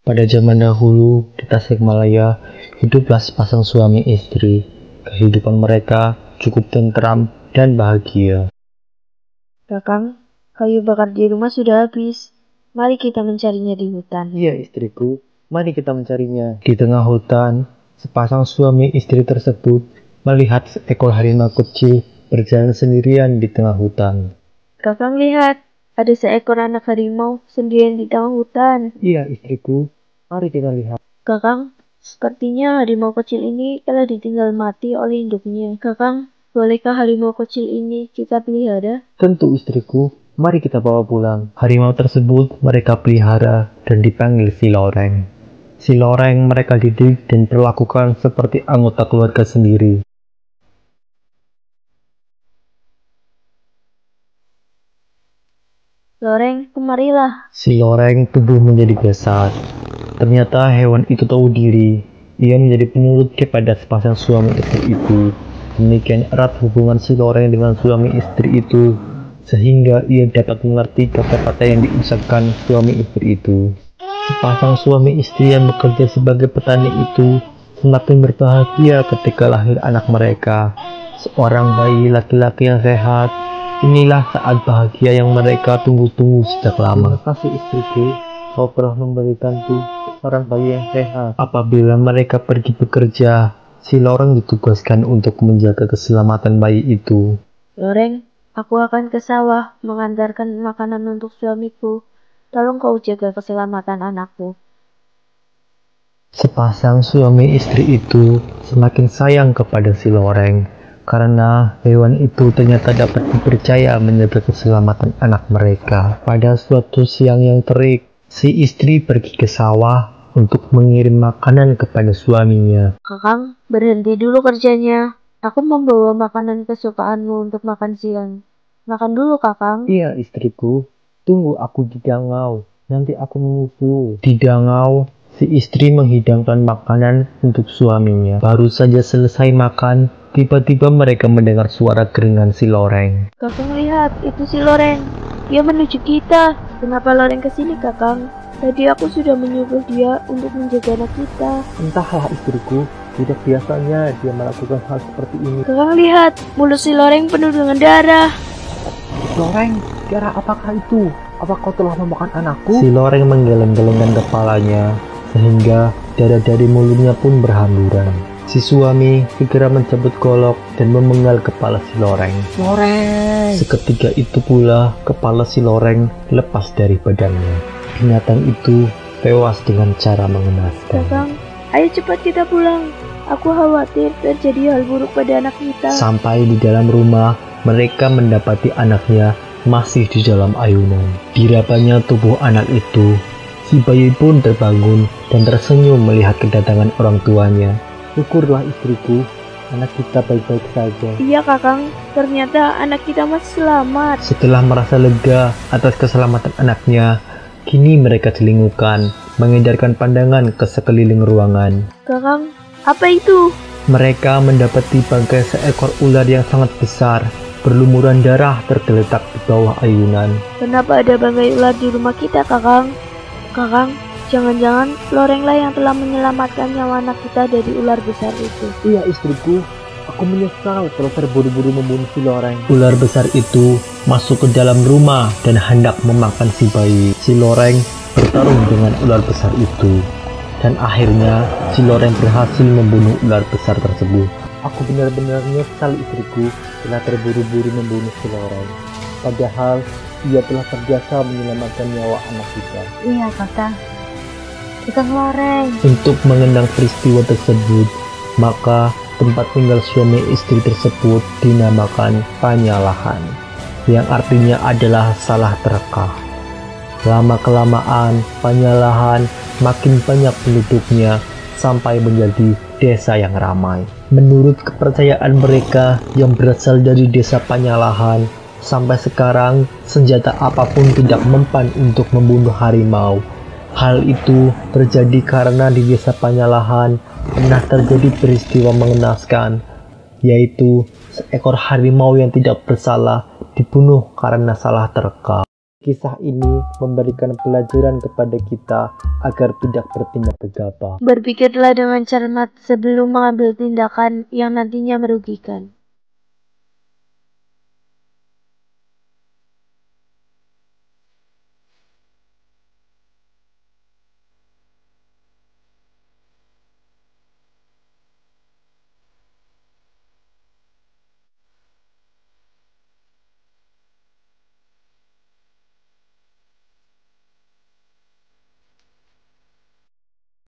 Pada zaman dahulu, di Tasikmalaya, hiduplah sepasang suami istri. Kehidupan mereka cukup tentram dan bahagia. Kakang, kayu bakar di rumah sudah habis. Mari kita mencarinya di hutan. Iya istriku, mari kita mencarinya. Di tengah hutan, sepasang suami istri tersebut melihat seekor harimau kecil berjalan sendirian di tengah hutan. Kakang lihat, ada seekor anak harimau sendirian di tengah hutan. Iya istriku, mari kita lihat. Kakang, sepertinya harimau kecil ini telah ditinggal mati oleh induknya. Kakang, bolehkah harimau kecil ini kita pelihara? Tentu istriku, mari kita bawa pulang. Harimau tersebut mereka pelihara dan dipanggil Si Loreng. Si Loreng mereka didik dan perlakukan seperti anggota keluarga sendiri. Loreng, kemarilah. Si Loreng tumbuh menjadi besar. Ternyata hewan itu tahu diri. Ia menjadi penurut kepada sepasang suami istri itu. Demikian erat hubungan Si Loreng dengan suami istri itu, sehingga ia dapat mengerti kata-kata yang diucapkan suami istri itu. Sepasang suami istri yang bekerja sebagai petani itu semakin berbahagia ketika lahir anak mereka, seorang bayi laki-laki yang sehat. Inilah saat bahagia yang mereka tunggu-tunggu sejak lama. Terima kasih istriku, kau telah memberikanku seorang bayi yang sehat. Apabila mereka pergi bekerja, Si Loreng ditugaskan untuk menjaga keselamatan bayi itu. Loreng, aku akan ke sawah mengantarkan makanan untuk suamiku. Tolong kau jaga keselamatan anakku. Sepasang suami istri itu semakin sayang kepada Si Loreng karena hewan itu ternyata dapat dipercaya menjaga keselamatan anak mereka. Pada suatu siang yang terik, si istri pergi ke sawah untuk mengirim makanan kepada suaminya. Kakang, berhenti dulu kerjanya. Aku membawa makanan kesukaanmu untuk makan siang. Makan dulu, Kakang. Iya istriku, tunggu aku di dangau, nanti aku menyusul. Di dangau, si istri menghidangkan makanan untuk suaminya. Baru saja selesai makan, tiba-tiba mereka mendengar suara geringan Si Loreng. Kakang lihat, itu si Loreng. Dia menuju kita. Kenapa Loreng kesini, Kakang? Tadi aku sudah menyuruh dia untuk menjaga anak kita. Entahlah istriku, tidak biasanya dia melakukan hal seperti ini. Kakang lihat, mulut si Loreng penuh dengan darah. Loreng, darah apakah itu? Apa kau telah memakan anakku? Si Loreng menggeleng-gelengkan kepalanya, sehingga darah dari mulutnya pun berhamburan. Si suami segera mencabut golok dan memenggal kepala Si Loreng. Loreng! Seketika itu pula, kepala Si Loreng lepas dari badannya. Binatang itu tewas dengan cara mengenaskan. Kakang, ayo cepat kita pulang. Aku khawatir terjadi hal buruk pada anak kita. Sampai di dalam rumah, mereka mendapati anaknya masih di dalam ayunan. Dirabanya tubuh anak itu, si bayi pun terbangun dan tersenyum melihat kedatangan orang tuanya. Syukurlah istriku, anak kita baik-baik saja. Iya, Kakang, ternyata anak kita masih selamat. Setelah merasa lega atas keselamatan anaknya, kini mereka celingukan, mengedarkan pandangan ke sekeliling ruangan. Kakang, apa itu? Mereka mendapati bangkai seekor ular yang sangat besar, berlumuran darah tergeletak di bawah ayunan. Kenapa ada bangkai ular di rumah kita, Kakang? Kakang, jangan-jangan Lorenglah yang telah menyelamatkan nyawa anak kita dari ular besar itu. Iya istriku, aku menyesal telah terburu-buru membunuh Si Loreng. Ular besar itu masuk ke dalam rumah dan hendak memakan si bayi. Si Loreng bertarung dengan ular besar itu. Dan akhirnya Si Loreng berhasil membunuh ular besar tersebut. Aku benar-benar menyesal istriku telah terburu-buru membunuh Si Loreng. Padahal ia telah terbiasa menyelamatkan nyawa anak kita. Iya, Kakang. Kakang Loreng. Untuk mengenang peristiwa tersebut, maka tempat tinggal suami istri tersebut dinamakan Panyalahan, yang artinya adalah salah terka. Lama-kelamaan, Panyalahan makin banyak penduduknya sampai menjadi desa yang ramai. Menurut kepercayaan mereka yang berasal dari desa Panyalahan, sampai sekarang senjata apapun tidak mempan untuk membunuh harimau. Hal itu terjadi karena di desa Panyalahan pernah terjadi peristiwa mengenaskan, yaitu seekor harimau yang tidak bersalah dibunuh karena salah terka. Kisah ini memberikan pelajaran kepada kita agar tidak bertindak gegabah. Berpikirlah dengan cermat sebelum mengambil tindakan yang nantinya merugikan.